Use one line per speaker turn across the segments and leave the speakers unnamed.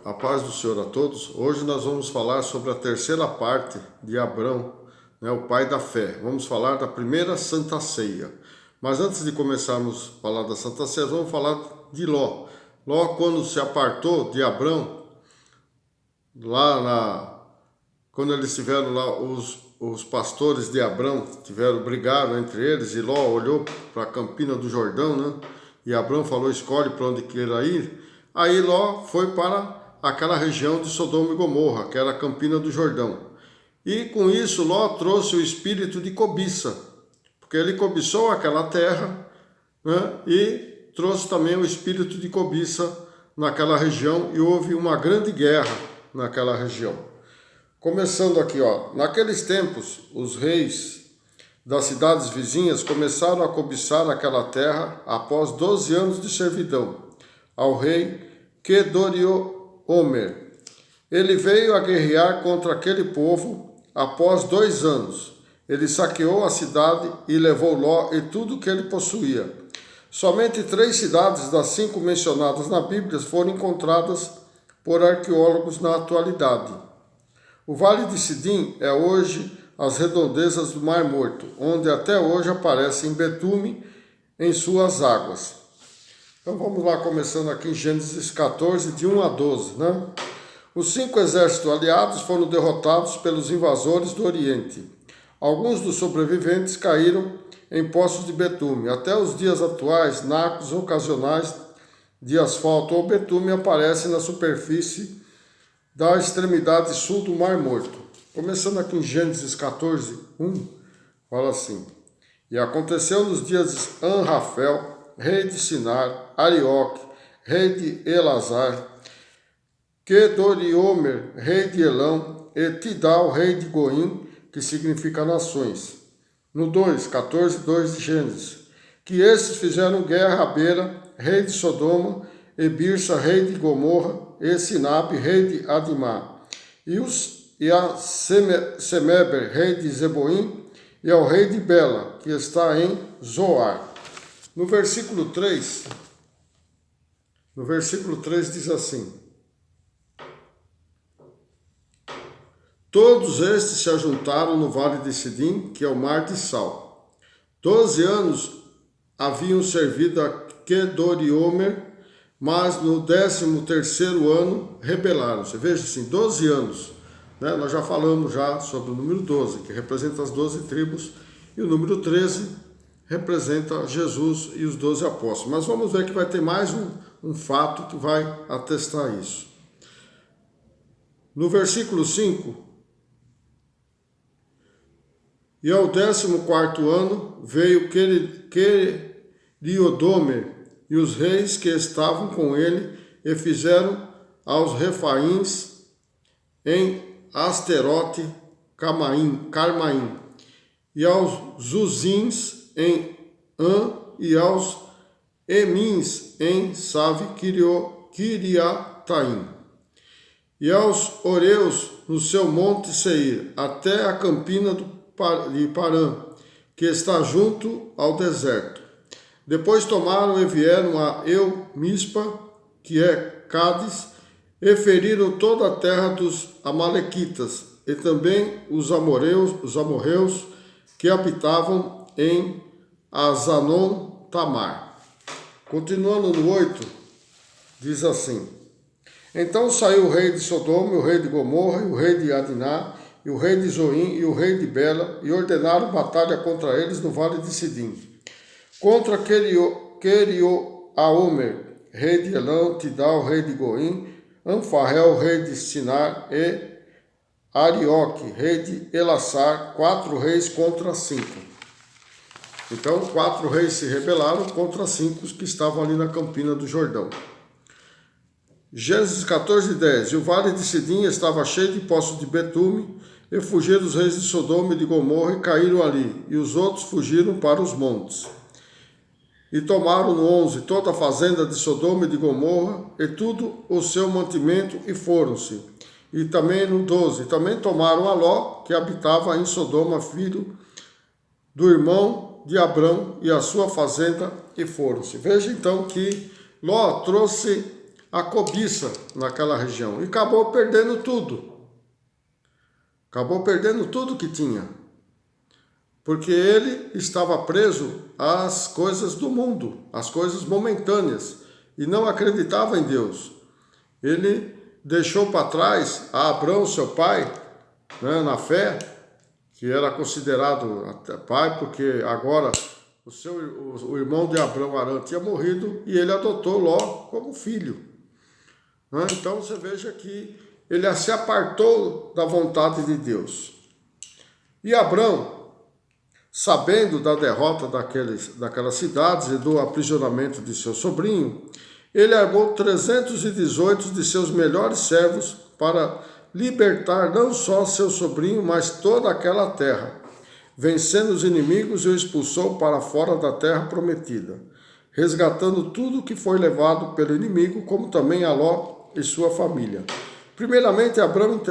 A paz do Senhor a todos. Hoje nós vamos falar sobre a terceira parte de Abrão, o pai da fé. Vamos falar da primeira Santa Ceia. Mas antes de começarmos a falar da Santa Ceia, vamos falar de Ló. Ló, quando se apartou de Abrão, quando eles estiveram lá, os pastores de Abrão brigaram entre eles, e Ló olhou para a campina do Jordão, e Abrão falou: escolhe para onde queira ir. Aí Ló foi para aquela região de Sodoma e Gomorra, que era a campina do Jordão. E com isso Ló trouxe o espírito de cobiça, porque ele cobiçou aquela terra, e trouxe também o espírito de cobiça naquela região, e houve uma grande guerra naquela região. Começando aqui, naqueles tempos, os reis das cidades vizinhas começaram a cobiçar aquela terra após 12 anos de servidão ao rei Quedoriomer. Ele veio a guerrear contra aquele povo após 2 anos. Ele saqueou a cidade e levou Ló e tudo que ele possuía. Somente 3 cidades das 5 mencionadas na Bíblia foram encontradas por arqueólogos na atualidade. O Vale de Sidim é hoje as redondezas do Mar Morto, onde até hoje aparece em betume em suas águas. Então vamos lá, começando aqui em Gênesis 14, de 1 a 12. Os 5 exércitos aliados foram derrotados pelos invasores do Oriente. Alguns dos sobreviventes caíram em poços de betume. Até os dias atuais, nacos ocasionais de asfalto ou betume aparecem na superfície da extremidade sul do Mar Morto. Começando aqui em Gênesis 14, 1, fala assim: E aconteceu nos dias de Anrafel, rei de Sinar, Arioque, rei de Elazar, Quedoriomer, rei de Elão, e Tidal, rei de Goim, que significa nações. No 2, 14, 2 de Gênesis, que esses fizeram guerra a Bera, rei de Sodoma, e Birsa, rei de Gomorra, e Sinabe, rei de Adimá, e a Semeber, rei de Zeboim, e ao rei de Bela, que está em Zoar. No versículo 3 diz assim: Todos estes se ajuntaram no vale de Sidim, que é o mar de Sal. 12 anos haviam servido a Quedoriomer, mas no 13º ano rebelaram-se. Veja assim, 12 anos. Nós já falamos sobre o número 12, que representa as 12 tribos, e o número 13 representa Jesus e os 12 apóstolos. Mas vamos ver que vai ter mais um fato que vai atestar isso. No versículo 5, e ao 14º ano veio Queriodomer e os reis que estavam com ele, e fizeram aos Refaíns em Asterote Carmaim, e aos Zuzins em An, e aos Emins em Save Kiriataim, e aos Oreus no seu monte Seir, até a campina de Parã, que está junto ao deserto. Depois tomaram e vieram a Mispa, que é Cádiz, e feriram toda a terra dos Amalequitas, e também os amorreus que habitavam em Azanon Tamar. Continuando no 8, diz assim: Então saiu o rei de Sodoma, o rei de Gomorra, e o rei de Adiná, e o rei de Zoim, e o rei de Bela, e ordenaram batalha contra eles no vale de Sidim. Contra Querioaomer, rei de Elão, Tidal, rei de Goim, Anfarel, rei de Sinar, e Arioque, rei de Elassar, 4 reis contra 5. Então, 4 reis se rebelaram contra 5 que estavam ali na campina do Jordão. Gênesis 14, 10. E o vale de Sidim estava cheio de poços de betume, e fugiram os reis de Sodoma e de Gomorra e caíram ali, e os outros fugiram para os montes. E tomaram no 11 toda a fazenda de Sodoma e de Gomorra, e tudo o seu mantimento, e foram-se. E também no 12, também tomaram a Ló, que habitava em Sodoma, filho do irmão de Abrão, e a sua fazenda, e foram-se. Veja então que Ló trouxe a cobiça naquela região e acabou perdendo tudo. Acabou perdendo tudo que tinha. Porque ele estava preso às coisas do mundo, às coisas momentâneas, e não acreditava em Deus. Ele deixou para trás a Abrão, seu pai, né, na fé, que era considerado até pai, porque agora o irmão de Abrão, Arã, tinha morrido e ele adotou Ló como filho. Né? Então você veja que ele se apartou da vontade de Deus. E Abrão, sabendo da derrota daquelas cidades e do aprisionamento de seu sobrinho, ele armou 318 de seus melhores servos para libertar não só seu sobrinho, mas toda aquela terra. Vencendo os inimigos, o expulsou para fora da terra prometida, resgatando tudo que foi levado pelo inimigo, como também a Ló e sua família. Primeiramente, Abrão,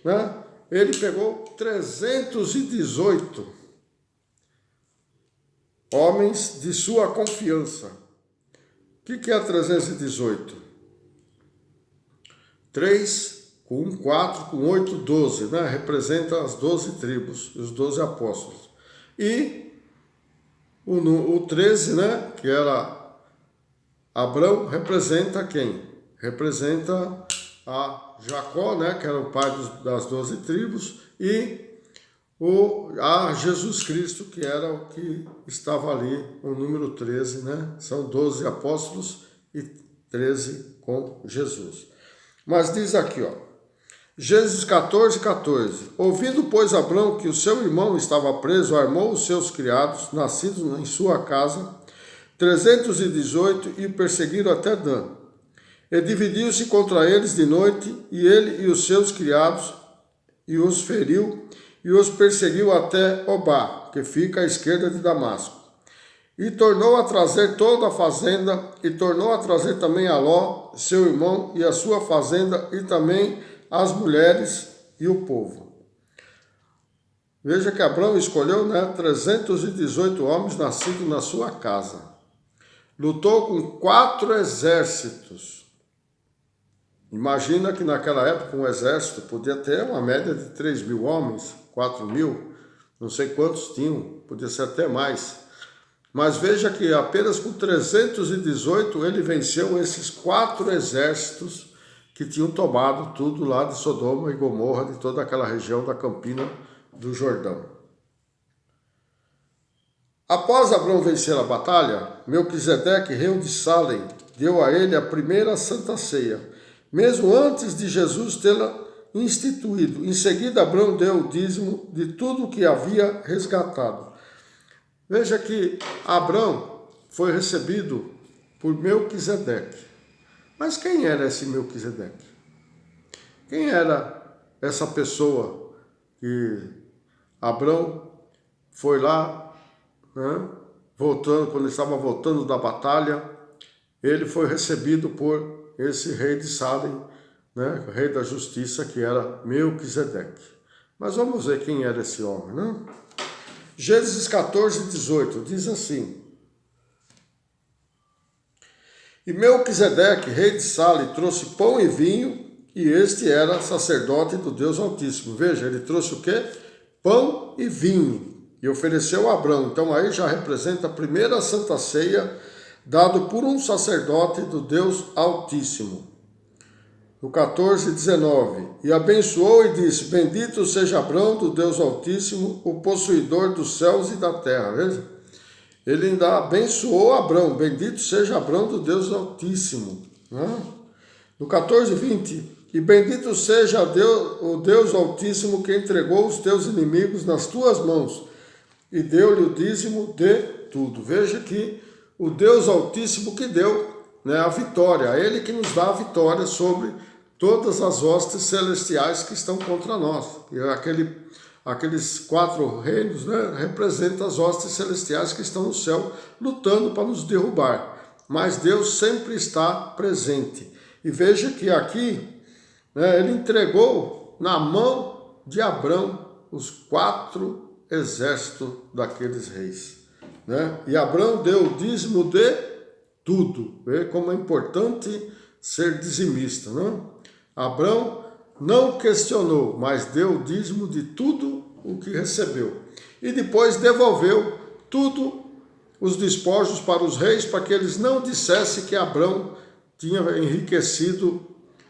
né, ele pegou 318 homens de sua confiança. O que é 318? 3 com 1, 4, com 8, 12, né? Representa as 12 tribos, os 12 apóstolos. E o 13, né? Que era Abrão, representa quem? Representa a Jacó, né? Que era o pai das 12 tribos, e a Jesus Cristo, que era o que estava ali, o número 13, né? São 12 apóstolos e 13 com Jesus. Mas diz aqui, ó, Gênesis 14, 14. Ouvindo, pois, Abrão que o seu irmão estava preso, armou os seus criados, nascidos em sua casa, 318, e o perseguiram até Dan. E dividiu-se contra eles de noite, e ele e os seus criados, e os feriu, e os perseguiu até Obá, que fica à esquerda de Damasco. E tornou a trazer toda a fazenda, e tornou a trazer também a Ló, seu irmão, e a sua fazenda, e também as mulheres e o povo. Veja que Abrão escolheu, né, 318 homens nascidos na sua casa. Lutou com 4 exércitos. Imagina que naquela época um exército podia ter uma média de 3.000 homens, 4.000, não sei quantos tinham, podia ser até mais. Mas veja que apenas com 318 ele venceu esses 4 exércitos que tinham tomado tudo lá de Sodoma e Gomorra, de toda aquela região da Campina do Jordão. Após Abrão vencer a batalha, Melquisedeque, rei de Salém, deu a ele a primeira santa ceia, mesmo antes de Jesus tê-la instituído. Em seguida, Abrão deu o dízimo de tudo o que havia resgatado. Veja que Abrão foi recebido por Melquisedeque. Mas quem era esse Melquisedeque? Quem era essa pessoa que Abrão foi lá, né, voltando, quando ele estava voltando da batalha, ele foi recebido por esse rei de Salém, né, rei da justiça, que era Melquisedeque. Mas vamos ver quem era esse homem, né? Gênesis 14, 18, diz assim: E Melquisedeque, rei de Salém, trouxe pão e vinho, e este era sacerdote do Deus Altíssimo. Veja, ele trouxe o quê? Pão e vinho, e ofereceu a Abrão. Então aí já representa a primeira santa ceia, dado por um sacerdote do Deus Altíssimo. No 14, 19, e abençoou e disse: Bendito seja Abrão do Deus Altíssimo, o possuidor dos céus e da terra. Veja, ele ainda abençoou Abrão: Bendito seja Abrão do Deus Altíssimo. No 14, 20, e bendito seja o Deus Altíssimo que entregou os teus inimigos nas tuas mãos e deu-lhe o dízimo de tudo. Veja que o Deus Altíssimo que deu, né, a vitória, é Ele que nos dá a vitória sobre todas as hostes celestiais que estão contra nós. E aqueles 4 reinos, né, representam as hostes celestiais que estão no céu, lutando para nos derrubar. Mas Deus sempre está presente. E veja que aqui, né, ele entregou na mão de Abrão os 4 exércitos daqueles reis. Né? E Abrão deu o dízimo de tudo. Vê como é importante ser dizimista, não? Abraão não questionou, mas deu o dízimo de tudo o que recebeu. E depois devolveu tudo os despojos para os reis, para que eles não dissessem que Abraão tinha enriquecido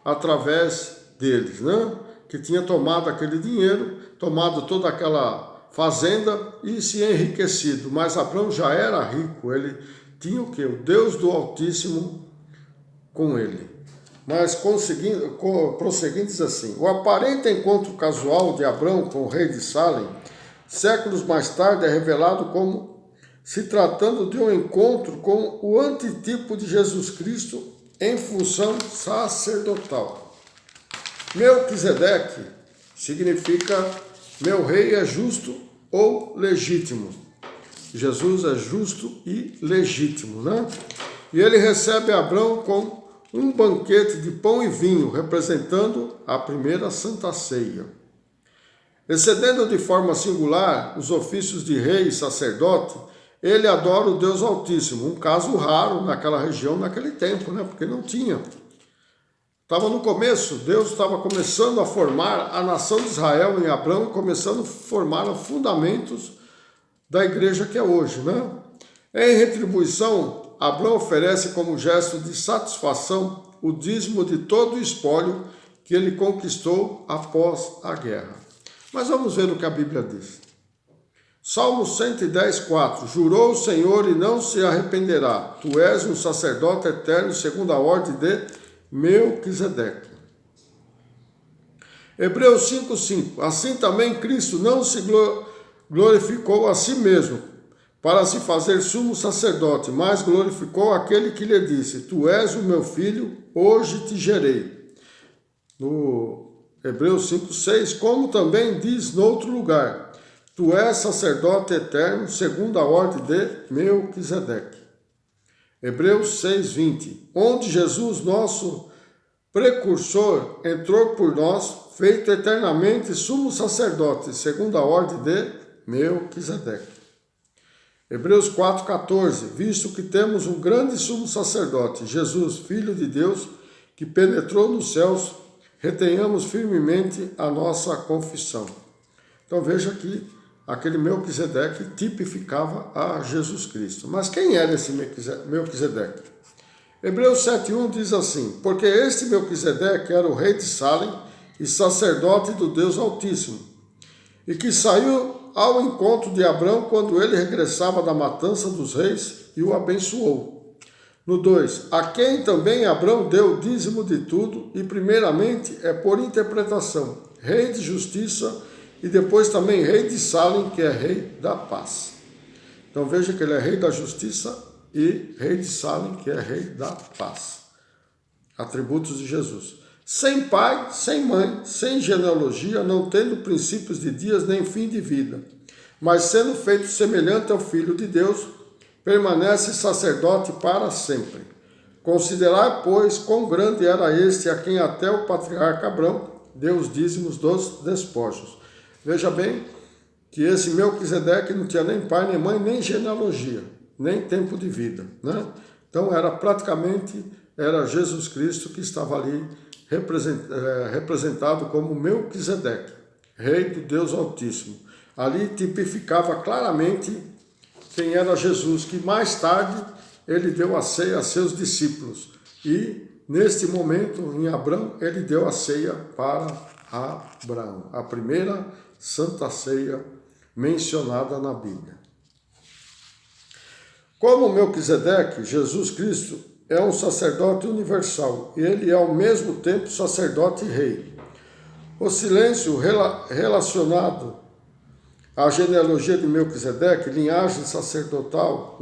através deles, né? Que tinha tomado aquele dinheiro, tomado toda aquela fazenda e se enriquecido. Mas Abraão já era rico, ele tinha o quê? O Deus do Altíssimo com ele. Mas prosseguindo diz assim: o aparente encontro casual de Abraão com o rei de Salem, séculos mais tarde é revelado como se tratando de um encontro com o antitipo de Jesus Cristo em função sacerdotal. Melquisedeque significa meu rei é justo ou legítimo. Jesus é justo e legítimo, né? E ele recebe Abraão com um banquete de pão e vinho, representando a primeira Santa Ceia. Excedendo de forma singular os ofícios de rei e sacerdote, ele adora o Deus Altíssimo, um caso raro naquela região, naquele tempo, né? Porque não tinha. Estava no começo, Deus estava começando a formar a nação de Israel em Abraão, começando a formar os fundamentos da igreja que é hoje, né? Em retribuição, Abraão oferece como gesto de satisfação o dízimo de todo o espólio que ele conquistou após a guerra. Mas vamos ver o que a Bíblia diz. Salmo 110, 4. Jurou o Senhor e não se arrependerá. Tu és um sacerdote eterno segundo a ordem de Melquisedeque. Hebreus 5, 5. Assim também Cristo não se glorificou a si mesmo para se fazer sumo sacerdote, mas glorificou aquele que lhe disse: Tu és o meu filho, hoje te gerei. No Hebreus 5, 6. Como também diz no outro lugar: Tu és sacerdote eterno, segundo a ordem de Melquisedeque. Hebreus 6, 20. Onde Jesus, nosso precursor, entrou por nós, feito eternamente sumo sacerdote, segundo a ordem de Melquisedeque. Hebreus 4, 14. Visto que temos um grande sumo sacerdote, Jesus, Filho de Deus, que penetrou nos céus, retenhamos firmemente a nossa confissão. Então veja que aquele Melquisedeque tipificava a Jesus Cristo. Mas quem era esse Melquisedeque? Hebreus 7,1 diz assim: porque este Melquisedeque era o rei de Salem e sacerdote do Deus Altíssimo, e que saiu ao encontro de Abraão quando ele regressava da matança dos reis e o abençoou. No 2, a quem também Abraão deu o dízimo de tudo, e primeiramente é por interpretação, rei de justiça, e depois também rei de Salem, que é rei da paz. Então veja que ele é rei da justiça e rei de Salem, que é rei da paz. Atributos de Jesus. Sem pai, sem mãe, sem genealogia, não tendo princípios de dias nem fim de vida, mas sendo feito semelhante ao Filho de Deus, permanece sacerdote para sempre. Considerai, pois, quão grande era este a quem até o patriarca Abraão deu os dízimos dos despojos. Veja bem que esse Melquisedeque não tinha nem pai, nem mãe, nem genealogia, nem tempo de vida, né? Então era Jesus Cristo que estava ali representado como Melquisedeque, rei do Deus Altíssimo. Ali tipificava claramente quem era Jesus, que mais tarde ele deu a ceia a seus discípulos. E neste momento, em Abraão, ele deu a ceia para Abraão, a primeira Santa Ceia mencionada na Bíblia. Como Melquisedeque, Jesus Cristo é um sacerdote universal e ele é ao mesmo tempo sacerdote e rei. O silêncio relacionado à genealogia de Melquisedeque, linhagem sacerdotal,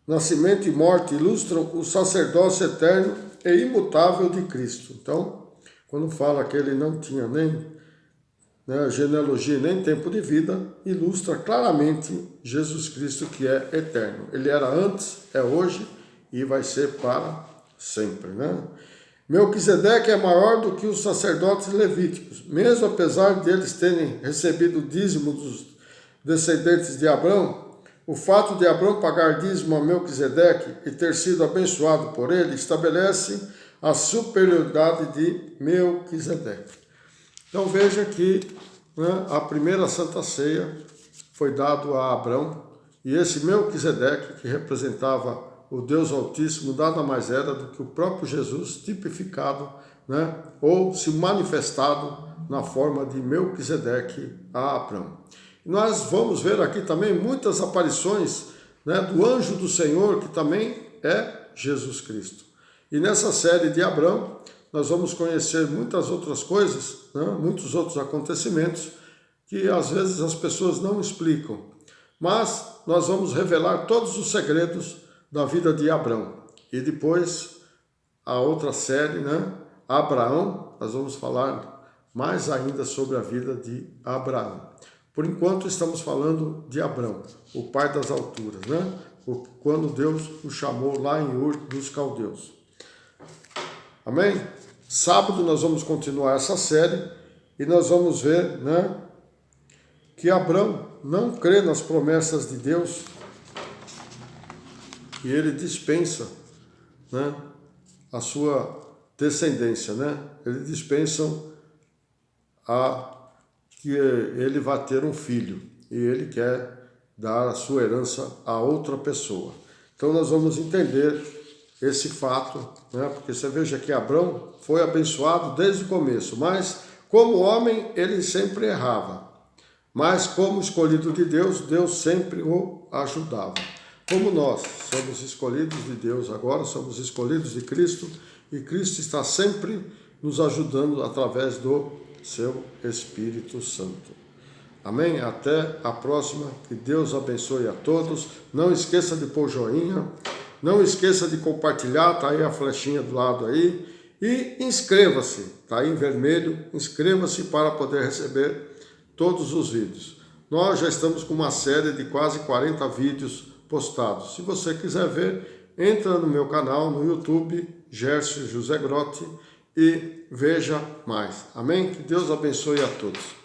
nascimento e morte, ilustram o sacerdócio eterno e imutável de Cristo. Então, quando fala que ele não tinha nem genealogia nem tempo de vida, ilustra claramente Jesus Cristo, que é eterno. Ele era antes, é hoje e vai ser para sempre, né? Melquisedeque é maior do que os sacerdotes levíticos, mesmo apesar de eles terem recebido o dízimo dos descendentes de Abraão. O fato de Abrão pagar dízimo a Melquisedeque e ter sido abençoado por ele estabelece a superioridade de Melquisedeque. Então veja que, né, a primeira Santa Ceia foi dado a Abrão, e esse Melquisedeque, que representava o Deus Altíssimo, nada mais era do que o próprio Jesus tipificado, né, ou se manifestado na forma de Melquisedeque a Abrão. E nós vamos ver aqui também muitas aparições, né, do anjo do Senhor, que também é Jesus Cristo. E nessa série de Abrão, nós vamos conhecer muitas outras coisas, né, muitos outros acontecimentos, que às vezes as pessoas não explicam. Mas nós vamos revelar todos os segredos da vida de Abrão. E depois, a outra série, né, Abraão, nós vamos falar mais ainda sobre a vida de Abraão. Por enquanto estamos falando de Abrão, o pai das alturas, né? Quando Deus o chamou lá em Ur dos Caldeus. Amém? Sábado nós vamos continuar essa série e nós vamos ver, né, que Abrão não crê nas promessas de Deus e ele dispensa, né, a sua descendência, né? Eles dispensam que ele vai ter um filho e ele quer dar a sua herança a outra pessoa. Então nós vamos entender esse fato, né? Porque você veja que Abrão foi abençoado desde o começo, mas como homem ele sempre errava. Mas como escolhido de Deus, Deus sempre o ajudava. Como nós somos escolhidos de Deus agora, somos escolhidos de Cristo, e Cristo está sempre nos ajudando através do seu Espírito Santo. Amém? Até a próxima. Que Deus abençoe a todos. Não esqueça de pôr joinha. Não esqueça de compartilhar. Está aí a flechinha do lado aí. E inscreva-se. Está aí em vermelho. Inscreva-se para poder receber todos os vídeos. Nós já estamos com uma série de quase 40 vídeos postados. Se você quiser ver, entra no meu canal no YouTube, Gércio José Grotti, e veja mais. Amém? Que Deus abençoe a todos.